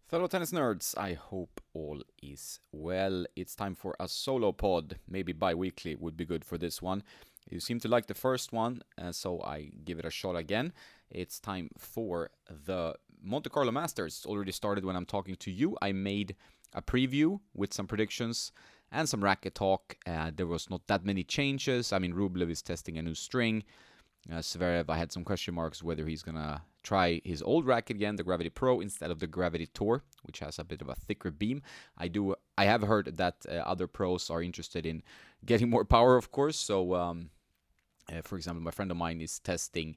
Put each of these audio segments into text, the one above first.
Fellow tennis nerds, I hope all is well. It's time for a solo pod. Maybe bi weekly would be good for this one. You seem to like the first one, so I give it a shot again. It's time for the Monte Carlo Masters. It's already started when I'm talking to you. I made a preview with some predictions and some racket talk. There was not that many changes. I mean, Rublev is testing a new string. Zverev, I had some question marks whether he's gonna try his old racket again, the Gravity Pro, instead of the Gravity Tour, which has a bit of a thicker beam. I have heard that other pros are interested in getting more power, of course. So, for example, my friend of mine is testing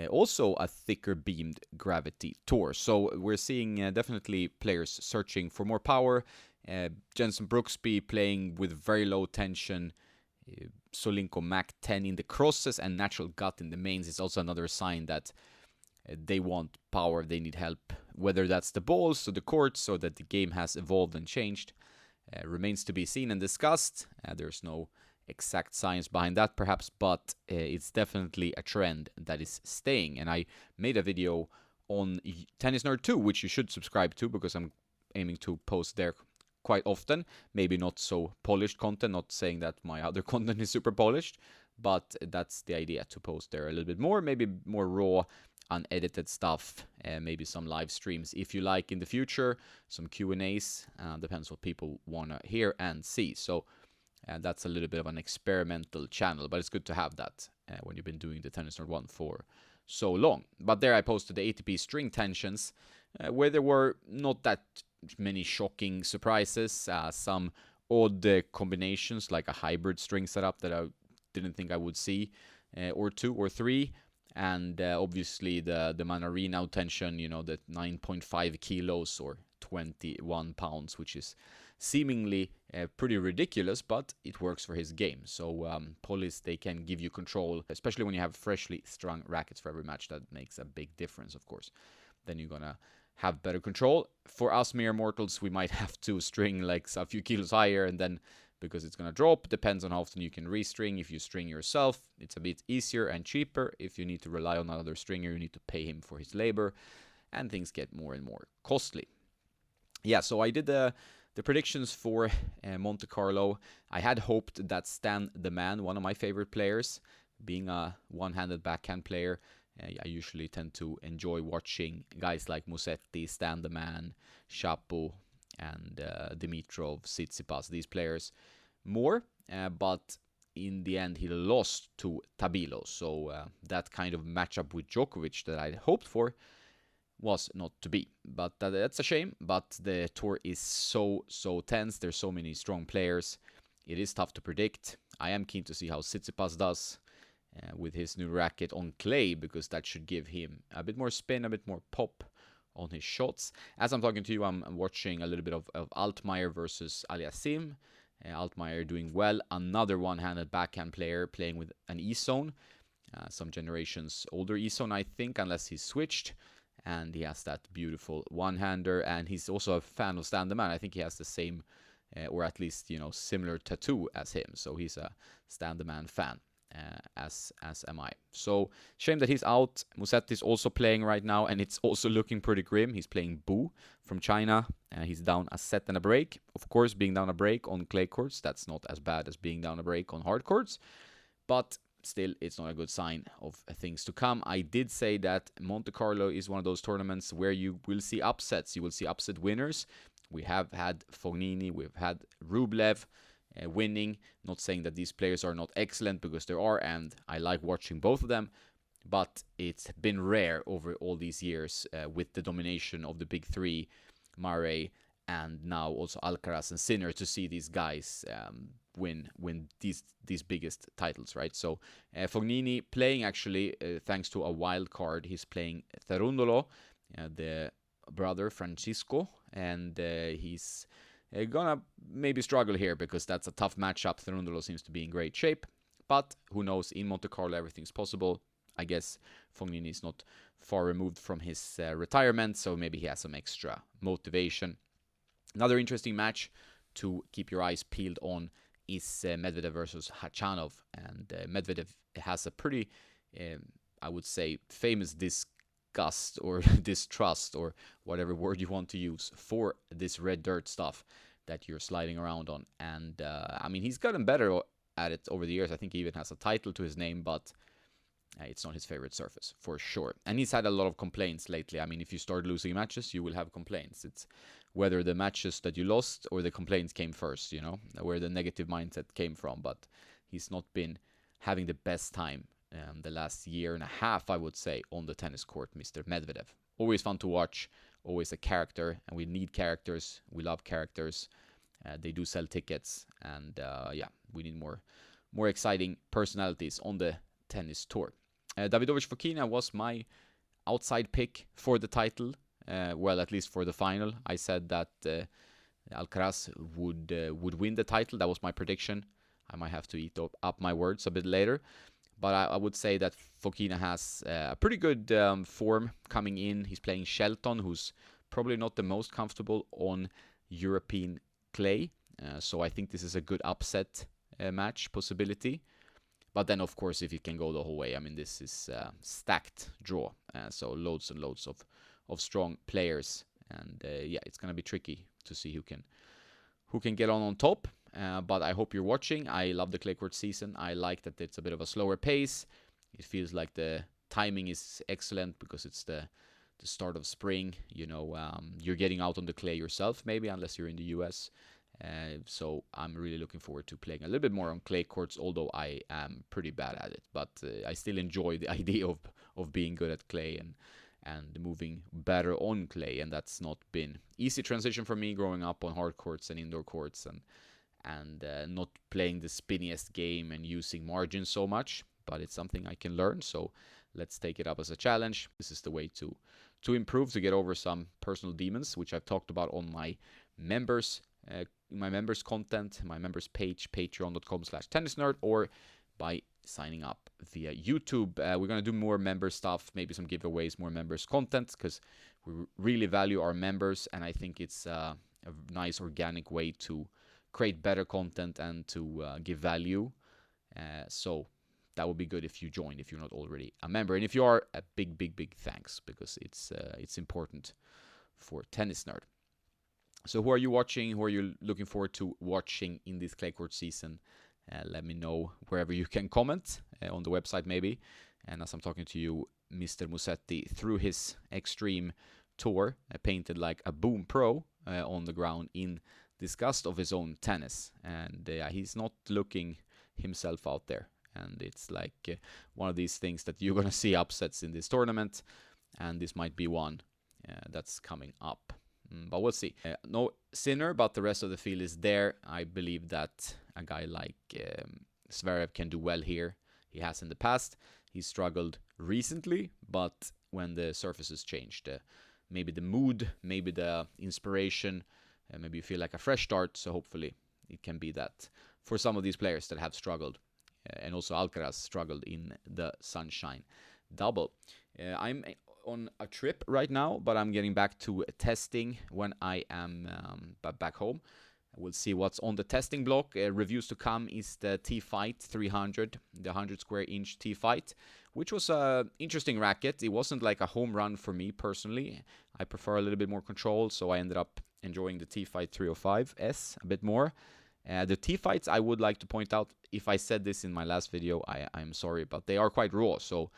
also a thicker beamed Gravity Tour. So we're seeing definitely players searching for more power. Jensen Brooksby playing with very low tension. Solinko Mac 10 in the crosses and natural gut in the mains is also another sign that they want power, they need help. Whether that's the balls or the courts or that the game has evolved and changed remains to be seen and discussed. There's no exact science behind that perhaps, but it's definitely a trend that is staying. And I made a video on Tennis Nerd 2, which you should subscribe to because I'm aiming to post there quite often. Maybe not so polished content, not saying that my other content is super polished, but that's the idea, to post there a little bit more, maybe more raw, unedited stuff, maybe some live streams if you like in the future, some Q&As, depends what people want to hear and see. So that's a little bit of an experimental channel, but it's good to have that when you've been doing the Tennis Nerd 1 for so long. But there I posted the ATP string tensions, where there were not that many shocking surprises, some odd combinations like a hybrid string setup that I didn't think I would see, or two or three, and obviously the Manarino tension, the 9.5 kilos or 21 pounds, which is seemingly pretty ridiculous, but it works for his game. So Polis, they can give you control, especially when you have freshly strung rackets for every match. That makes a big difference, of course. Then you're gonna have better control. For us mere mortals, we might have to string like a few kilos higher, and then because it's gonna drop, depends on how often you can restring. If you string yourself, it's a bit easier and cheaper. If you need to rely on another stringer, you need to pay him for his labor, and things get more and more costly. Yeah, so I did the predictions for Monte Carlo. I had hoped that Stan the Man, one of my favorite players, being a one-handed backhand player, I usually tend to enjoy watching guys like Musetti, Stan the Man, Shapo, and Dimitrov, Tsitsipas, these players more. But in the end, he lost to Tabilo. So that kind of matchup with Djokovic that I hoped for was not to be. But that's a shame. But the tour is so tense. There's so many strong players. It is tough to predict. I am keen to see how Tsitsipas does with his new racket on clay, because that should give him a bit more spin, a bit more pop on his shots. As I'm talking to you, I'm watching a little bit of Altmaier versus Aliasim. Altmaier doing well. Another one-handed backhand player playing with an E-zone. Some generations older E-zone, I think, unless he's switched. And he has that beautiful one-hander. And he's also a fan of Stan the Man. I think he has the same, or at least, similar tattoo as him. So he's a Stan the Man fan. As am I. So shame that he's out. Musetti is also playing right now, and it's also looking pretty grim. He's playing Bu from China. He's down a set and a break. Of course, being down a break on clay courts, that's not as bad as being down a break on hard courts. But still, it's not a good sign of things to come. I did say that Monte Carlo is one of those tournaments where you will see upsets. You will see upset winners. We have had Fognini. We've had Rublev winning. Not saying that these players are not excellent, because there are, and I like watching both of them, but it's been rare over all these years with the domination of the big three, Murray, and now also Alcaraz and Sinner, to see these guys win these biggest titles, right? So Fognini playing actually, thanks to a wild card, he's playing Cerundolo, the brother Francisco, and he's gonna maybe struggle here, because that's a tough matchup. Cerundolo seems to be in great shape, but who knows? In Monte Carlo, everything's possible. I guess Fognini is not far removed from his retirement, so maybe he has some extra motivation. Another interesting match to keep your eyes peeled on is Medvedev versus Khachanov, and Medvedev has a pretty, I would say, famous disgust or distrust or whatever word you want to use for this red dirt stuff that you're sliding around on. And I mean, he's gotten better at it over the years. I think he even has a title to his name, but it's not his favorite surface for sure. And he's had a lot of complaints lately. I mean, if you start losing matches, you will have complaints. It's whether the matches that you lost or the complaints came first, you know, where the negative mindset came from. But he's not been having the best time the last year and a half, I would say, on the tennis court, Mr. Medvedev. Always fun to watch, always a character, and we need characters. We love characters. They do sell tickets, and yeah, we need more exciting personalities on the tennis tour. Davidovich Fokina was my outside pick for the title. Well, at least for the final. I said that Alcaraz would win the title. That was my prediction. I might have to eat up my words a bit later. But I would say that Fokina has a pretty good form coming in. He's playing Shelton, who's probably not the most comfortable on European clay. So I think this is a good upset match possibility. But then, of course, if you can go the whole way, I mean, this is stacked draw. So loads and loads of strong players. And yeah, it's going to be tricky to see who can get on top. But I hope you're watching. I love the clay court season. I like that it's a bit of a slower pace. It feels like the timing is excellent because it's the start of spring. You know, you're getting out on the clay yourself, maybe, unless you're in the US. So I'm really looking forward to playing a little bit more on clay courts, although I am pretty bad at it. But I still enjoy the idea of being good at clay and moving better on clay. And that's not been easy transition for me growing up on hard courts and indoor courts and not playing the spinniest game and using margins so much. But it's something I can learn. So let's take it up as a challenge. This is the way to improve, to get over some personal demons, which I've talked about on my members content, my members page, patreon.com/tennisnerd, or by signing up via YouTube. We're going to do more member stuff, maybe some giveaways, more members content, because we really value our members, and I think it's a nice organic way to create better content and to give value. So that would be good if you join, if you're not already a member. And if you are, a big thanks, because it's important for Tennis Nerd. So who are you watching? Who are you looking forward to watching in this clay court season? Let me know wherever you can comment, on the website maybe. And as I'm talking to you, Mr. Musetti, through his extreme tour, painted like a boom pro on the ground in disgust of his own tennis. And he's not looking himself out there. And it's like one of these things that you're going to see upsets in this tournament. And this might be one that's coming up. But we'll see. No Sinner, but the rest of the field is there. I believe that a guy like Zverev can do well here. He has in the past. He's struggled recently, but when the surfaces changed, maybe the mood, maybe the inspiration, maybe you feel like a fresh start. So hopefully it can be that for some of these players that have struggled. And also Alcaraz struggled in the Sunshine Double. I'm on a trip right now, but I'm getting back to testing when I am back home. We'll see what's on the testing block. Reviews to come is the T-Fight 300, the 100 square inch T-Fight, which was an interesting racket. It wasn't like a home run for me personally. I prefer a little bit more control, so I ended up enjoying the T-Fight 305S a bit more. The T-Fights, I would like to point out, if I said this in my last video, I'm sorry, but they are quite raw, so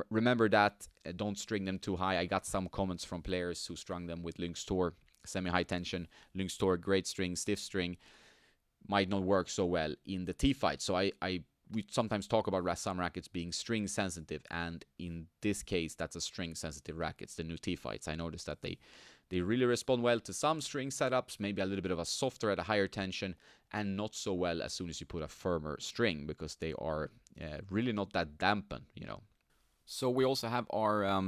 remember that. Don't string them too high. I got some comments from players who strung them with Lynx Tour, semi-high tension. Lynx Tour, great string, stiff string, might not work so well in the T-Fight. So we sometimes talk about some rackets being string sensitive, and in this case, that's a string sensitive rackets, the new T-Fights. I noticed that they really respond well to some string setups, maybe a little bit of a softer at a higher tension, and not so well as soon as you put a firmer string, because they are really not that dampened, you know. So we also have our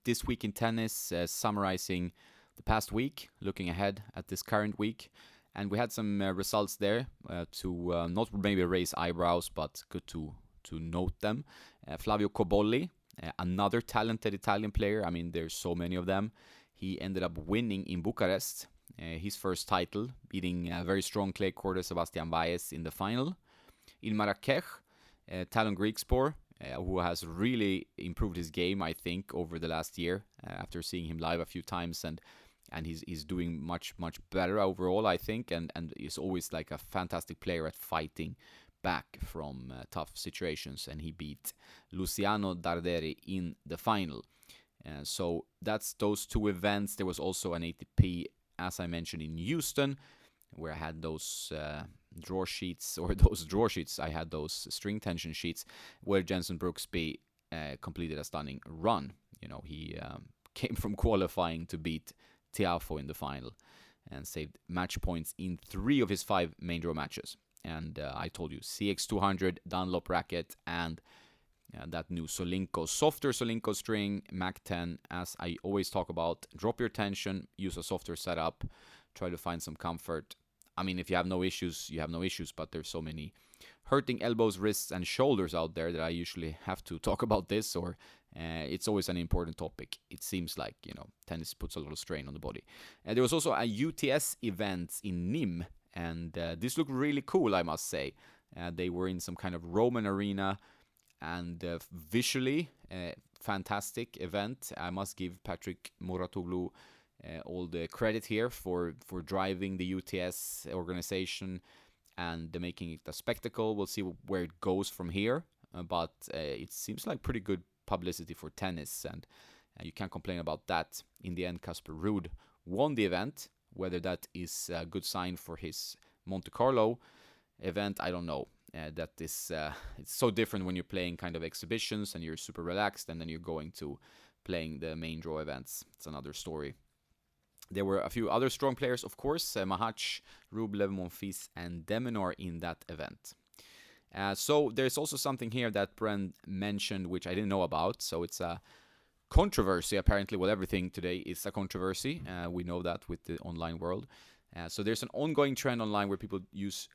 This Week in Tennis, summarizing the past week, looking ahead at this current week. And we had some results there to not maybe raise eyebrows, but good to note them. Flavio Cobolli, another talented Italian player. I mean, there's so many of them. He ended up winning in Bucharest, his first title, beating very strong clay courter Sebastian Baez in the final. In Marrakech, Talon Griekspoor who has really improved his game, I think, over the last year after seeing him live a few times, and he's doing much better overall, I think, and is always like a fantastic player at fighting back from tough situations, and he beat Luciano Darderi in the final. So that's those two events. There was also an ATP, as I mentioned, in Houston, where I had those draw sheets, I had those string tension sheets, where Jenson Brooksby completed a stunning run. He came from qualifying to beat Tiafoe in the final and saved match points in 3 of his 5 main draw matches. And I told you, CX200 Dunlop racket and that new Solinco, softer Solinco string, Mac 10, as I always talk about. Drop your tension, use a softer setup, try to find some comfort. I mean, if you have no issues, you have no issues, but there's so many hurting elbows, wrists, and shoulders out there that I usually have to talk about this, or it's always an important topic. It seems like, tennis puts a lot of strain on the body. There was also a UTS event in Nîmes, and this looked really cool, I must say. They were in some kind of Roman arena, and visually, fantastic event. I must give Patrick Mouratoglou all the credit here for driving the UTS organization and making it a spectacle. We'll see where it goes from here, but it seems like pretty good publicity for tennis, and you can't complain about that. In the end, Casper Ruud won the event. Whether that is a good sign for his Monte Carlo event, I don't know. That is, it's so different when you're playing kind of exhibitions and you're super relaxed, and then you're going to playing the main draw events. It's another story. There were a few other strong players, of course, Mahach, Rublev, Monfils, and Deminor in that event. So there's also something here that Brent mentioned, which I didn't know about. So it's a controversy. Apparently, well, everything today is a controversy. We know that with the online world. So there's an ongoing trend online where people use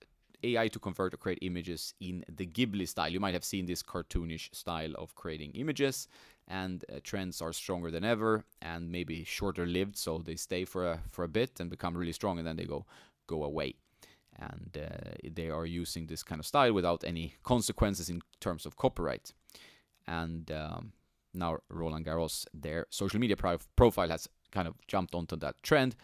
AI to convert or create images in the Ghibli style. You might have seen this cartoonish style of creating images, and trends are stronger than ever and maybe shorter lived, so they stay for a bit and become really strong, and then they go away. And they are using this kind of style without any consequences in terms of copyright. And now Roland Garros, their social media profile has kind of jumped onto that trend,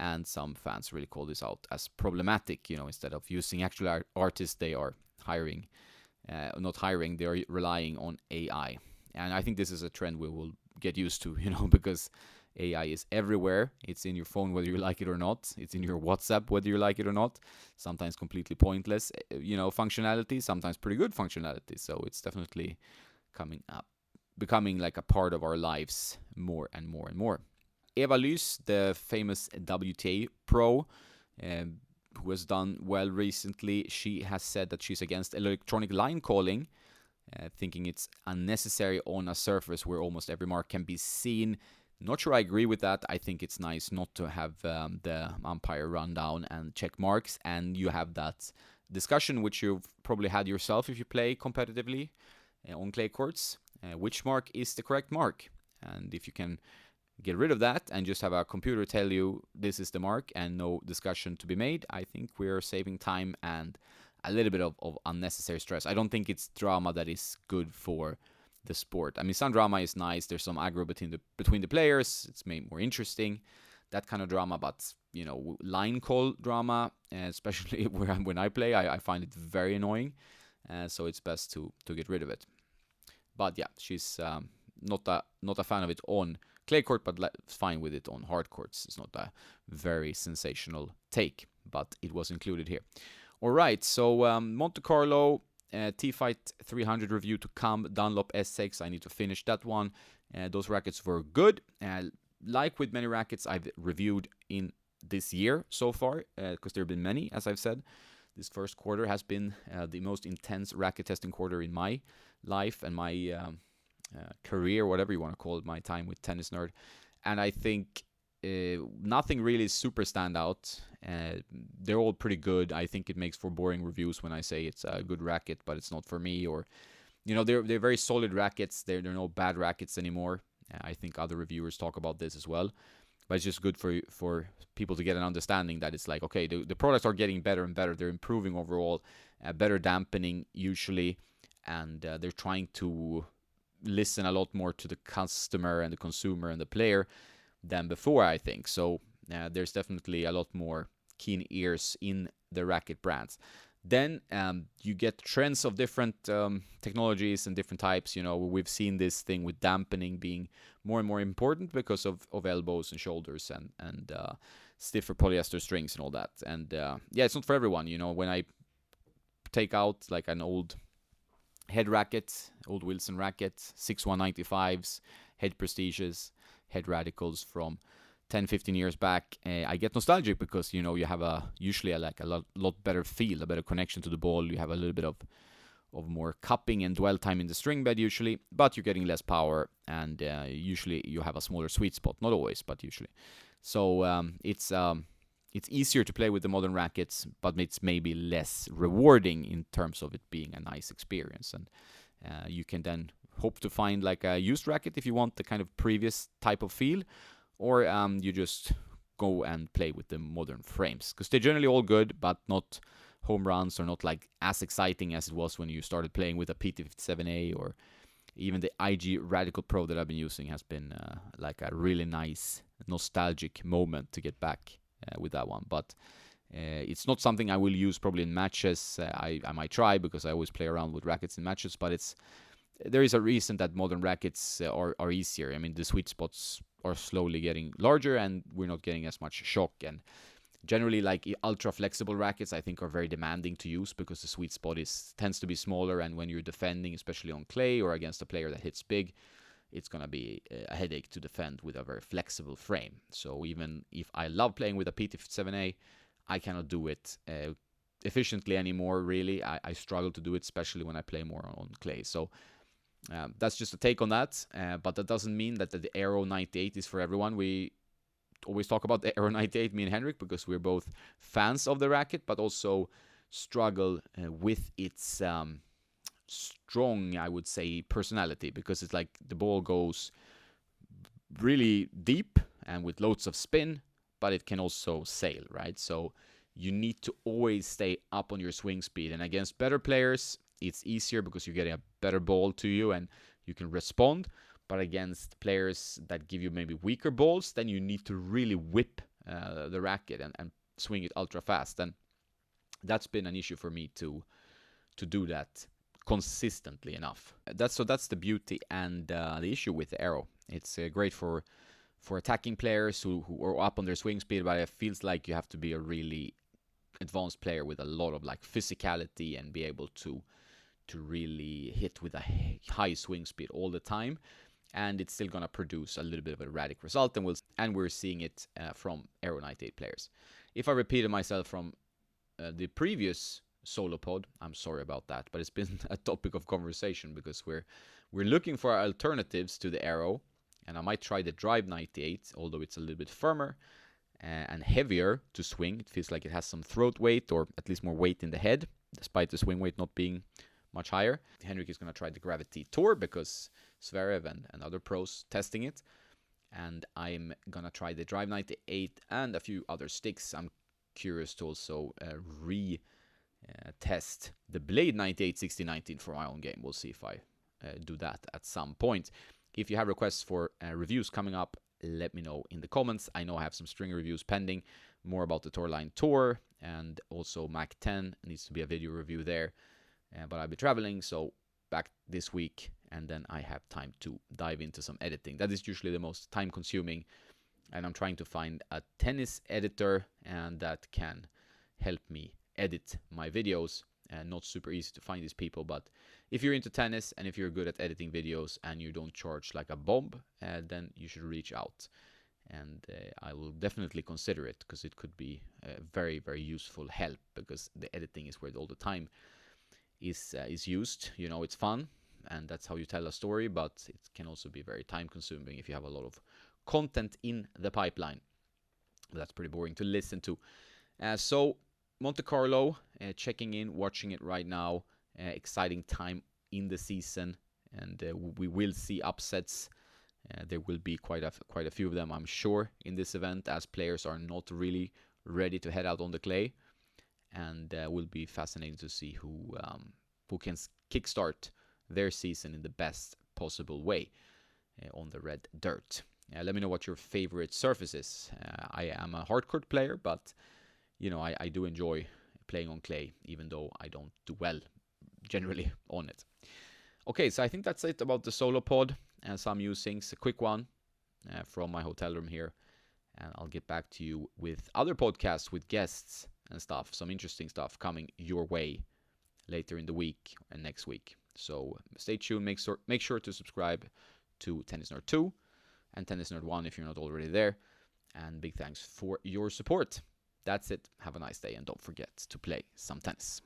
and some fans really call this out as problematic. Instead of using actual artists, they are they are relying on AI. And I think this is a trend we will get used to, because AI is everywhere. It's in your phone whether you like it or not. It's in your WhatsApp whether you like it or not. Sometimes completely pointless, functionality, sometimes pretty good functionality. So it's definitely becoming like a part of our lives more and more and more. Eva Lys, the famous WTA pro, who has done well recently, she has said that she's against electronic line calling, thinking it's unnecessary on a surface where almost every mark can be seen. Not sure I agree with that. I think it's nice not to have the umpire run down and check marks, and you have that discussion, which you've probably had yourself if you play competitively on clay courts. Which mark is the correct mark? And if you can get rid of that and just have a computer tell you this is the mark and no discussion to be made, I think we're saving time and a little bit of unnecessary stress. I don't think it's drama that is good for the sport. I mean, some drama is nice. There's some aggro between the players. It's made more interesting, that kind of drama. But, line call drama, especially when I play, I find it very annoying. So it's best to get rid of it. But yeah, she's not a fan of it on clay court, but fine with it on hard courts. It's not a very sensational take, but it was included here. All right, so Monte Carlo, T-Fight 300 review to come, Dunlop S6. I need to finish that one. Those rackets were good. Like with many rackets I've reviewed in this year so far, because there have been many, as I've said. This first quarter has been the most intense racket testing quarter in my life and my career, whatever you want to call it, my time with Tennis Nerd. And I think nothing really super stand out. They're all pretty good. I think it makes for boring reviews when I say it's a good racket, but it's not for me. Or, they're very solid rackets. There are no bad rackets anymore. I think other reviewers talk about this as well. But it's just good for people to get an understanding that it's like, okay, the products are getting better and better. They're improving overall, better dampening usually. and they're trying to listen a lot more to the customer and the consumer and the player than before, I think. So there's definitely a lot more keen ears in the racket brands. Then you get trends of different technologies and different types. We've seen this thing with dampening being more and more important because of elbows and shoulders and stiffer polyester strings and all that. And yeah, it's not for everyone. When I take out like an old head racket, old Wilson racket, 6195s, head Prestiges, head Radicals from 10, 15 years back, I get nostalgic because, you have usually a lot better feel, a better connection to the ball. You have a little bit of more cupping and dwell time in the string bed usually, but you're getting less power, and usually you have a smaller sweet spot. Not always, but usually. So it's easier to play with the modern rackets, but it's maybe less rewarding in terms of it being a nice experience. And you can then hope to find like a used racket if you want the kind of previous type of feel, or you just go and play with the modern frames, because they're generally all good, but not home runs, or not like as exciting as it was when you started playing with a PT57A, or even the IG Radical Pro that I've been using has been like a really nice nostalgic moment to get back with that one. But it's not something I will use probably in matches. I might try, because I always play around with rackets in matches, but there is a reason that modern rackets are easier. I mean, the sweet spots are slowly getting larger, and we're not getting as much shock. And generally, like ultra flexible rackets, I think are very demanding to use, because the sweet spot tends to be smaller, and when you're defending, especially on clay or against a player that hits big, it's going to be a headache to defend with a very flexible frame. So even if I love playing with a PT57A, I cannot do it efficiently anymore, really. I struggle to do it, especially when I play more on clay. So that's just a take on that. But that doesn't mean that the Aero 98 is for everyone. We always talk about the Aero 98, me and Henrik, because we're both fans of the racket, but also struggle with its strong, I would say, personality, because it's like the ball goes really deep and with loads of spin, but it can also sail, right? So you need to always stay up on your swing speed, and against better players it's easier because you're getting a better ball to you and you can respond. But against players that give you maybe weaker balls, then you need to really whip the racket and swing it ultra fast. And that's been an issue for me to do that consistently enough. That's the beauty and the issue with the Aero. It's great for attacking players who are up on their swing speed, but it feels like you have to be a really advanced player with a lot of like physicality and be able to really hit with a high swing speed all the time. And it's still gonna produce a little bit of a erratic result, and we're seeing it from Aero 98 players. If I repeated myself from the previous solo pod, I'm sorry about that, but it's been a topic of conversation, because we're looking for alternatives to the Aero, and I might try the Drive 98, although it's a little bit firmer and heavier to swing. It feels like it has some throat weight, or at least more weight in the head, despite the swing weight not being much higher. Henrik is going to try the Gravity Tour, because Zverev and other pros testing it. And I'm going to try the Drive 98 and a few other sticks. I'm curious to also test the Blade 98 6019 for my own game. We'll see if I do that at some point. If you have requests for reviews coming up, let me know in the comments. I know I have some string reviews pending, more about the Tourline Tour, and also Mac 10 needs to be a video review there. But I'll be traveling, so back this week, and then I have time to dive into some editing. That is usually the most time consuming, and I'm trying to find a tennis editor, and that can help me edit my videos. Not super easy to find these people, but if you're into tennis and if you're good at editing videos and you don't charge like a bomb, then you should reach out, and I will definitely consider it, because it could be very, very useful help, because the editing is where all the time is used. It's fun, and that's how you tell a story, but it can also be very time consuming if you have a lot of content in the pipeline. That's pretty boring to listen to. So Monte Carlo, checking in, watching it right now. Exciting time in the season, and we will see upsets. There will be quite a few of them, I'm sure, in this event, as players are not really ready to head out on the clay. And will be fascinating to see who can kickstart their season in the best possible way on the red dirt. Let me know what your favorite surface is. I am a hardcourt player, but I do enjoy playing on clay, even though I don't do well generally on it. Okay, so I think that's it about the solo pod and some musings. A quick one from my hotel room here. And I'll get back to you with other podcasts with guests and stuff, some interesting stuff coming your way later in the week and next week. So stay tuned. Make sure to subscribe to Tennis Nerd 2 and Tennis Nerd 1 if you're not already there. And big thanks for your support. That's it. Have a nice day, and don't forget to play some tennis.